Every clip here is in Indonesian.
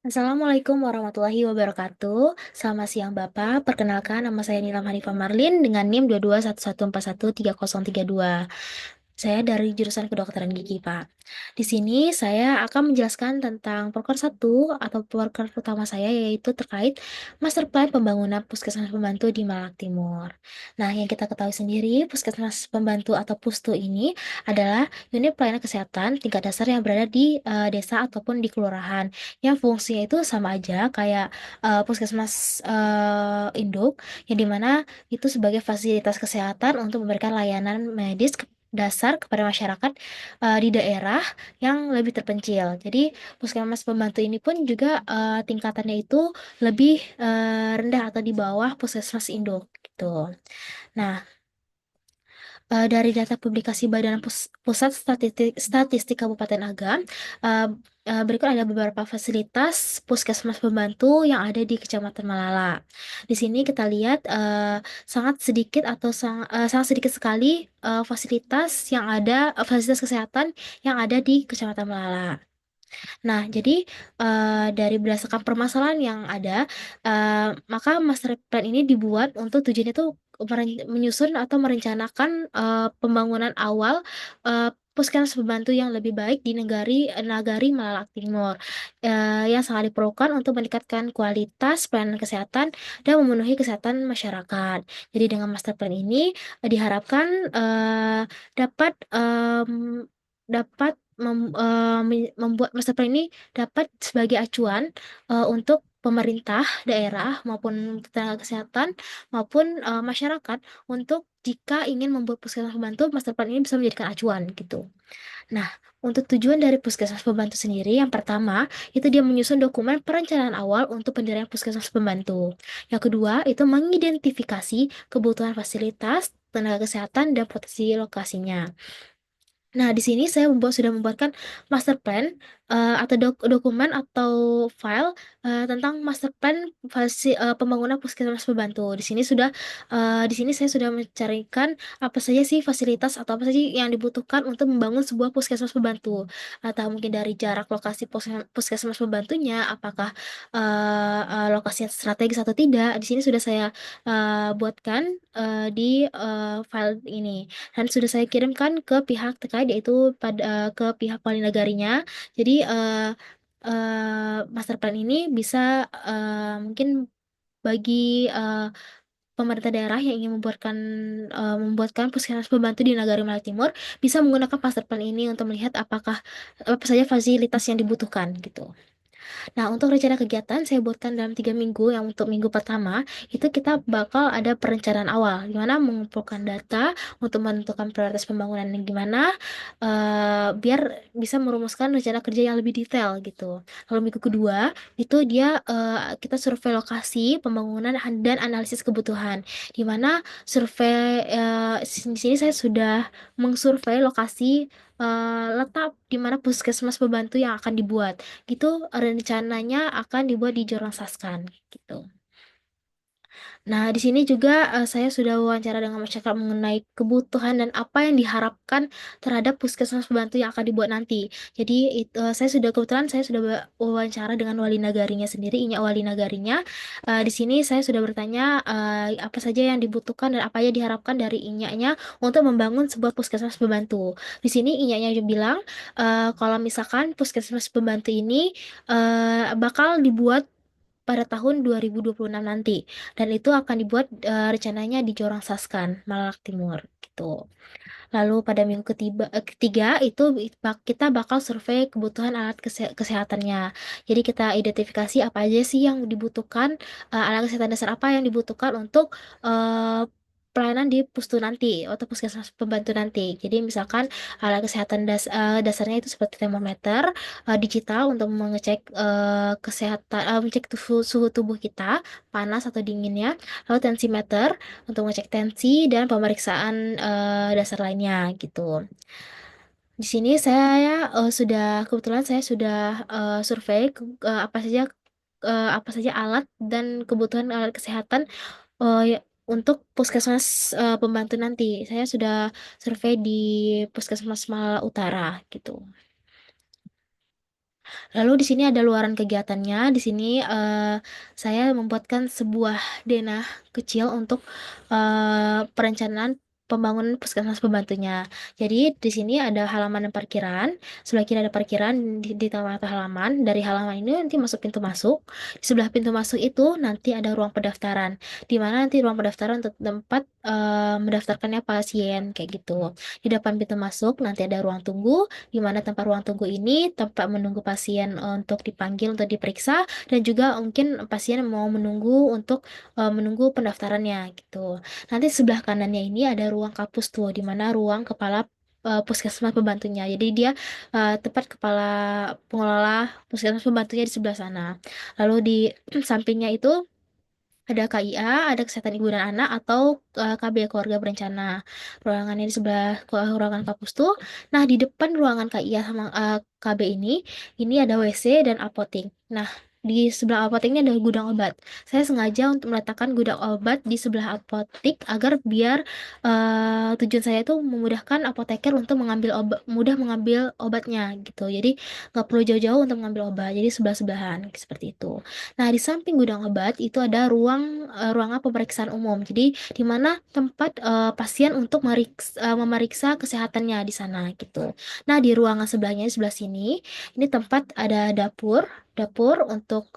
Assalamualaikum warahmatullahi wabarakatuh. Selamat siang Bapak. Perkenalkan nama saya Nilam Hanifah Marlin dengan NIM 2211413032. Saya dari jurusan kedokteran gigi, Pak. Di sini saya akan menjelaskan tentang proker satu atau proker utama saya yaitu terkait Master Plan Pembangunan Puskesmas Pembantu di Malang Timur. Nah, yang kita ketahui sendiri, Puskesmas Pembantu atau Pustu ini adalah unit pelayanan kesehatan tingkat dasar yang berada di desa ataupun di kelurahan yang fungsinya itu sama aja kayak puskesmas induk yang dimana itu sebagai fasilitas kesehatan untuk memberikan layanan medis dasar kepada masyarakat di daerah yang lebih terpencil. Jadi puskesmas pembantu ini pun juga tingkatannya itu lebih rendah atau di bawah puskesmas induk gitu. Nah, dari data publikasi Badan Pusat Statistik Kabupaten Agam, eh, berikut ada beberapa fasilitas puskesmas pembantu yang ada di Kecamatan Malala. Di sini kita lihat sangat sedikit atau sangat sedikit sekali fasilitas yang ada, fasilitas kesehatan yang ada di Kecamatan Malala. Nah, jadi dari berdasarkan permasalahan yang ada, maka master plan ini dibuat untuk tujuannya itu menyusun atau merencanakan pembangunan awal puskesmas pembantu yang lebih baik di nagari Malalak Timur, yang sangat diperlukan untuk meningkatkan kualitas pelayanan kesehatan dan memenuhi kesehatan masyarakat. Jadi dengan master plan ini diharapkan dapat dapat membuat master plan ini dapat sebagai acuan untuk pemerintah daerah maupun tenaga kesehatan maupun masyarakat untuk jika ingin membuat puskesmas pembantu, master plan ini bisa menjadikan acuan gitu. Nah, untuk tujuan dari puskesmas pembantu sendiri, yang pertama itu dia menyusun dokumen perencanaan awal untuk pendirian puskesmas pembantu. Yang kedua itu mengidentifikasi kebutuhan fasilitas, tenaga kesehatan, dan potensi lokasinya. Nah, di sini saya sudah membuatkan master plan atau dokumen atau file tentang master plan pembangunan puskesmas pembantu. Di sini saya sudah mencarikan apa saja sih fasilitas atau apa saja yang dibutuhkan untuk membangun sebuah puskesmas pembantu. Atau mungkin dari jarak lokasi puskesmas pembantunya, apakah lokasinya strategis atau tidak. Di sini sudah saya buatkan di file ini dan sudah saya kirimkan ke pihak terkait yaitu ke pihak wali negarinya. Jadi master plan ini bisa mungkin bagi pemerintah daerah yang ingin membuatkan puskesmas pembantu di Nagari Melayu Timur bisa menggunakan master plan ini untuk melihat apakah apa saja fasilitas yang dibutuhkan gitu. Nah, untuk rencana kegiatan saya buatkan dalam 3 minggu. Yang untuk minggu pertama itu kita bakal ada perencanaan awal, di mana mengumpulkan data untuk menentukan prioritas pembangunan yang gimana, biar bisa merumuskan rencana kerja yang lebih detail gitu. Lalu minggu kedua itu kita survei lokasi pembangunan dan analisis kebutuhan, di mana di sini saya sudah mengsurvei lokasi letak di mana puskesmas pembantu yang akan dibuat gitu, rencananya akan dibuat di Jorong Saskan gitu. Nah, di sini juga saya sudah wawancara dengan masyarakat mengenai kebutuhan dan apa yang diharapkan terhadap puskesmas pembantu yang akan dibuat nanti. Jadi saya sudah wawancara dengan wali nagarinya sendiri, Inya wali nagarinya. Di sini saya sudah bertanya apa saja yang dibutuhkan dan apa yang diharapkan dari Inyanya untuk membangun sebuah puskesmas pembantu. Di sini Inyanya juga bilang kalau misalkan puskesmas pembantu ini bakal dibuat pada tahun 2026 nanti dan itu akan dibuat rencananya di Jorong Saskan, Malalak Timur gitu. Lalu pada minggu ketiga itu kita bakal survei kebutuhan alat kesehatannya. Jadi kita identifikasi apa aja sih yang dibutuhkan, alat kesehatan dasar apa yang dibutuhkan untuk pelayanan di pustu nanti atau puskesmas pembantu nanti. Jadi misalkan alat kesehatan dasarnya itu seperti termometer digital untuk mengecek mengecek suhu tubuh kita, panas atau dinginnya. Lalu tensimeter untuk mengecek tensi dan pemeriksaan dasar lainnya gitu. Di sini kebetulan saya sudah survei apa saja alat dan kebutuhan alat kesehatan untuk puskesmas pembantu nanti. Saya sudah survei di Puskesmas Malala Utara gitu. Lalu di sini ada luaran kegiatannya. Di sini saya membuatkan sebuah denah kecil untuk perencanaan pembangunan puskesmas pembantunya. Jadi di sini ada halaman dan parkiran. Sebelah kiri ada parkiran di tengah halaman. Dari halaman ini nanti masuk pintu masuk. Di sebelah pintu masuk itu nanti ada ruang pendaftaran. Di mana nanti ruang pendaftaran untuk tempat mendaftarkannya pasien kayak gitu. Di depan pintu masuk nanti ada ruang tunggu di mana tempat ruang tunggu ini tempat menunggu pasien untuk dipanggil untuk diperiksa dan juga mungkin pasien mau menunggu untuk menunggu pendaftarannya gitu. Nanti sebelah kanannya ini ada ruang kapus tuh di mana ruang kepala puskesmas pembantunya. Jadi dia tepat kepala pengelola puskesmas pembantunya di sebelah sana. Lalu di sampingnya itu ada KIA, ada kesehatan ibu dan anak atau KB keluarga berencana. Ruangannya di sebelah ruangan kapus tuh. Nah, di depan ruangan KIA sama KB ini ada WC dan apotek. Nah, di sebelah apotek ini ada gudang obat. Saya sengaja untuk meletakkan gudang obat di sebelah apotek agar biar tujuan saya itu memudahkan apoteker untuk mudah mengambil obatnya gitu. Jadi nggak perlu jauh-jauh untuk mengambil obat. Jadi sebelah-sebelahan seperti itu. Nah, di samping gudang obat itu ada ruangan pemeriksaan umum. Jadi, di mana tempat pasien untuk memeriksa kesehatannya di sana gitu. Nah, di ruangan sebelahnya di sebelah sini, ini tempat ada dapur untuk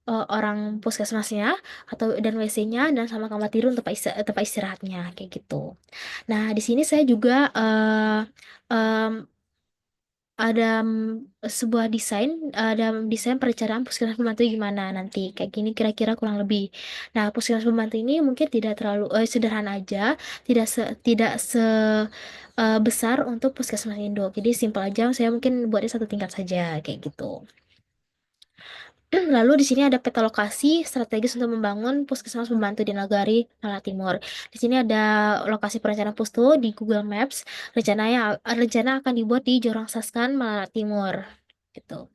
orang puskesmasnya atau dan WC-nya dan sama kamar tidur untuk tempat istirahatnya kayak gitu. Nah, di sini saya juga em, ada sebuah desain perencanaan puskesmas pembantu gimana nanti kayak gini kira-kira kurang lebih. Nah, puskesmas pembantu ini mungkin tidak terlalu sederhana aja, tidak se besar untuk puskesmas induk. Jadi simpel aja, saya mungkin buatnya satu tingkat saja kayak gitu. Lalu di sini ada peta lokasi strategis untuk membangun puskesmas pembantu di Nagari Malang Timur. Di sini ada lokasi perencanaan pustu di Google Maps. Rencana akan dibuat di Jorong Saskan Malang Timur. Gitu.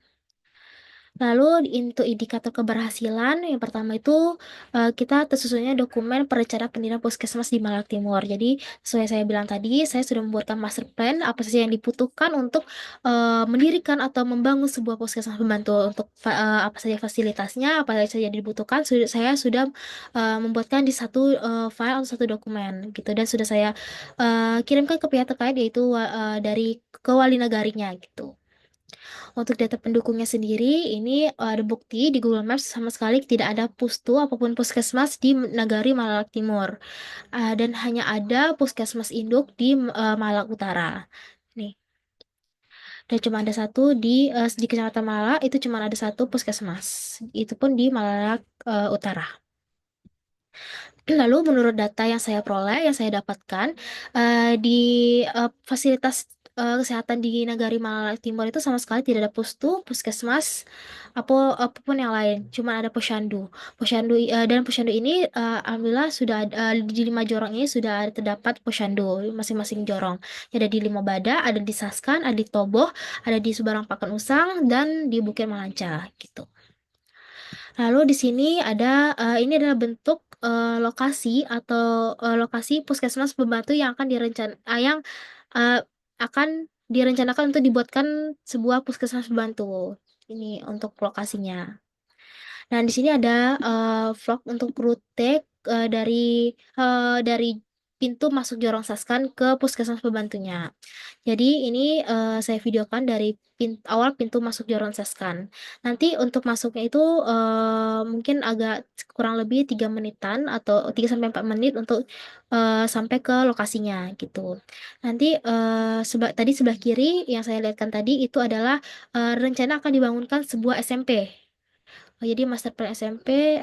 Lalu untuk indikator keberhasilan, yang pertama itu kita tersusunnya dokumen perencanaan pendirian puskesmas di Malang Timur. Jadi sesuai saya bilang tadi, saya sudah membuatkan master plan apa saja yang dibutuhkan untuk mendirikan atau membangun sebuah puskesmas pembantu untuk apa saja fasilitasnya, apa saja yang dibutuhkan. Saya sudah membuatkan di satu file atau satu dokumen gitu dan sudah saya kirimkan ke pihak terkait yaitu dari ke wali negarinya gitu. Untuk data pendukungnya sendiri, ini ada bukti di Google Maps sama sekali tidak ada pustu apapun puskesmas di Nagari Malak Timur. Dan hanya ada puskesmas induk di Malak Utara. Nih, dan cuma ada satu di Kecamatan Malak itu cuma ada satu puskesmas. Itu pun di Malak Utara. Lalu menurut data yang saya peroleh, yang saya dapatkan di fasilitas kesehatan di Nagari Malaya Timur itu sama sekali tidak ada puskesmas, apapun yang lain. Cuma ada dan posyandu ini alhamdulillah sudah di 5 jorong ini sudah ada terdapat posyandu masing-masing jorong. Ada di Limobada, ada di Saskan, ada di Toboh, ada di Subarang Pakan Usang dan di Bukit Malanca gitu. Lalu di sini ini adalah bentuk lokasi atau lokasi puskesmas pembantu yang uh, akan direncanakan untuk dibuatkan sebuah puskesmas pembantu. Ini untuk lokasinya. Nah, di sini ada vlog untuk rute dari pintu masuk Jorong Saskan ke puskesmas pembantunya. Jadi ini saya videokan dari awal pintu masuk Jorong Saskan. Nanti untuk masuknya itu mungkin agak kurang lebih 3 menitan atau 3 sampai 4 menit untuk sampai ke lokasinya gitu. Nanti tadi sebelah kiri yang saya lihatkan tadi itu adalah rencana akan dibangunkan sebuah SMP. Jadi master plan SMP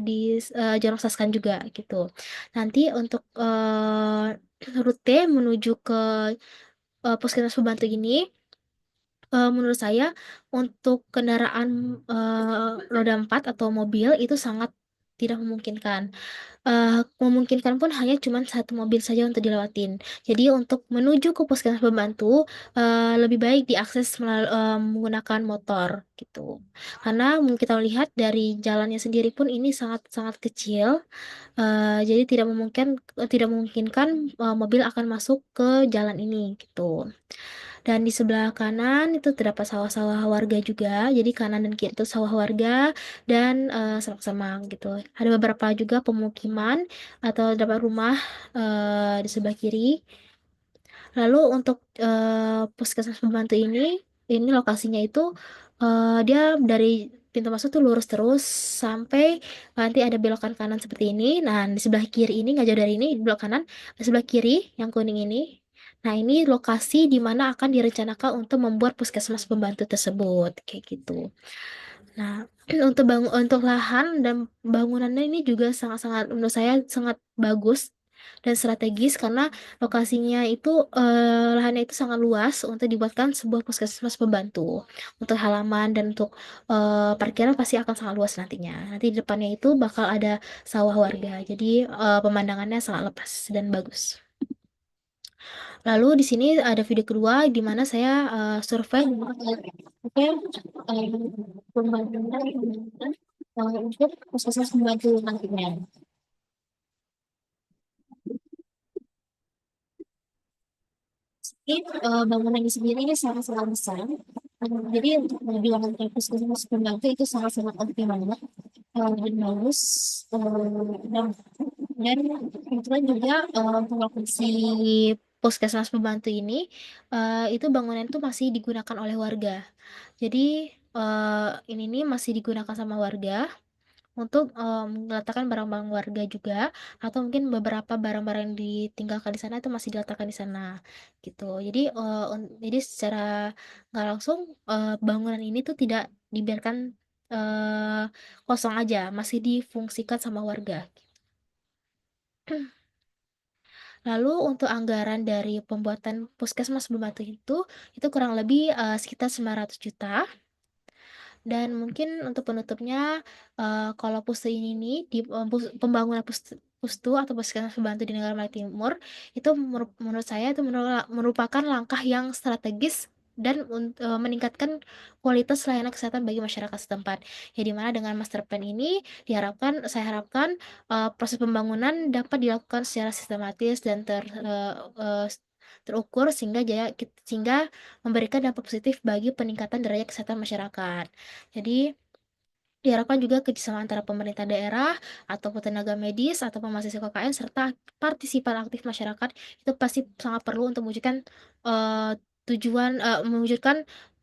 di Jorong Saskan juga gitu. Nanti untuk rute menuju ke puskesmas pembantu ini, menurut saya untuk kendaraan roda 4 atau mobil itu sangat tidak memungkinkan. Memungkinkan pun hanya cuma satu mobil saja untuk dilewatin. Jadi untuk menuju ke puskesmas pembantu lebih baik diakses menggunakan motor gitu. Karena kita lihat dari jalannya sendiri pun ini sangat sangat kecil. Jadi tidak memungkinkan mobil akan masuk ke jalan ini gitu. Dan di sebelah kanan itu terdapat sawah-sawah warga juga. Jadi kanan dan kiri itu sawah warga dan semak-semak gitu. Ada beberapa juga pemukiman atau beberapa rumah di sebelah kiri. Lalu untuk puskesmas pembantu ini lokasinya itu dia dari pintu masuk tuh lurus terus sampai nanti ada belokan kanan seperti ini. Nah, di sebelah kiri ini nggak jauh dari ini, di belok kanan, di sebelah kiri yang kuning ini. Nah, ini lokasi di mana akan direncanakan untuk membuat puskesmas pembantu tersebut, kayak gitu. Nah, untuk lahan dan bangunannya ini juga sangat-sangat menurut saya sangat bagus dan strategis karena lokasinya itu lahannya itu sangat luas untuk dibuatkan sebuah puskesmas pembantu. Untuk halaman dan untuk parkiran pasti akan sangat luas nantinya. Nanti di depannya itu bakal ada sawah warga. Jadi pemandangannya sangat lepas dan bagus. Lalu di sini ada video kedua di mana saya survei oke pembangunan untuk puskesmas pembantu nantinya. Jadi bangunan di sendiri ini sangat-sangat besar. Jadi untuk bilangan puskesmas pembantu itu sangat-sangat optimal dan bagus. Dan kebetulan juga untuk lokasi puskesmas pembantu ini itu bangunan itu masih digunakan oleh warga. Jadi ini nih masih digunakan sama warga untuk meletakkan barang-barang warga juga atau mungkin beberapa barang-barang yang ditinggalkan di sana itu masih diletakkan di sana gitu. Jadi secara nggak langsung bangunan ini tuh tidak dibiarkan eh, kosong aja, masih difungsikan sama warga. Lalu untuk anggaran dari pembuatan puskesmas pembantu itu kurang lebih sekitar 900 juta. Dan mungkin untuk penutupnya, kalau Pustu ini nih, pembangunan Pustu atau Puskesmas Pembantu di Negara Melayu Timur, itu menurut saya itu merupakan langkah yang strategis dan meningkatkan kualitas layanan kesehatan bagi masyarakat setempat. Ya, di mana dengan master plan ini saya harapkan proses pembangunan dapat dilakukan secara sistematis dan terukur sehingga memberikan dampak positif bagi peningkatan derajat kesehatan masyarakat. Jadi, diharapkan juga kerjasama antara pemerintah daerah ataupun tenaga medis atau mahasiswa KKN serta partisipan aktif masyarakat itu pasti sangat perlu untuk mewujudkan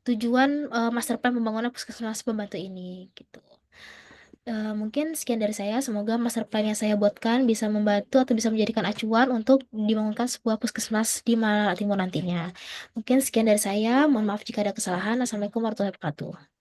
tujuan master plan pembangunan puskesmas pembantu ini gitu. Mungkin sekian dari saya. Semoga master plan yang saya buatkan bisa membantu atau bisa menjadikan acuan untuk dibangunkan sebuah puskesmas di Malaya Timur nantinya. Mungkin sekian dari saya. Mohon maaf jika ada kesalahan. Assalamualaikum warahmatullahi wabarakatuh.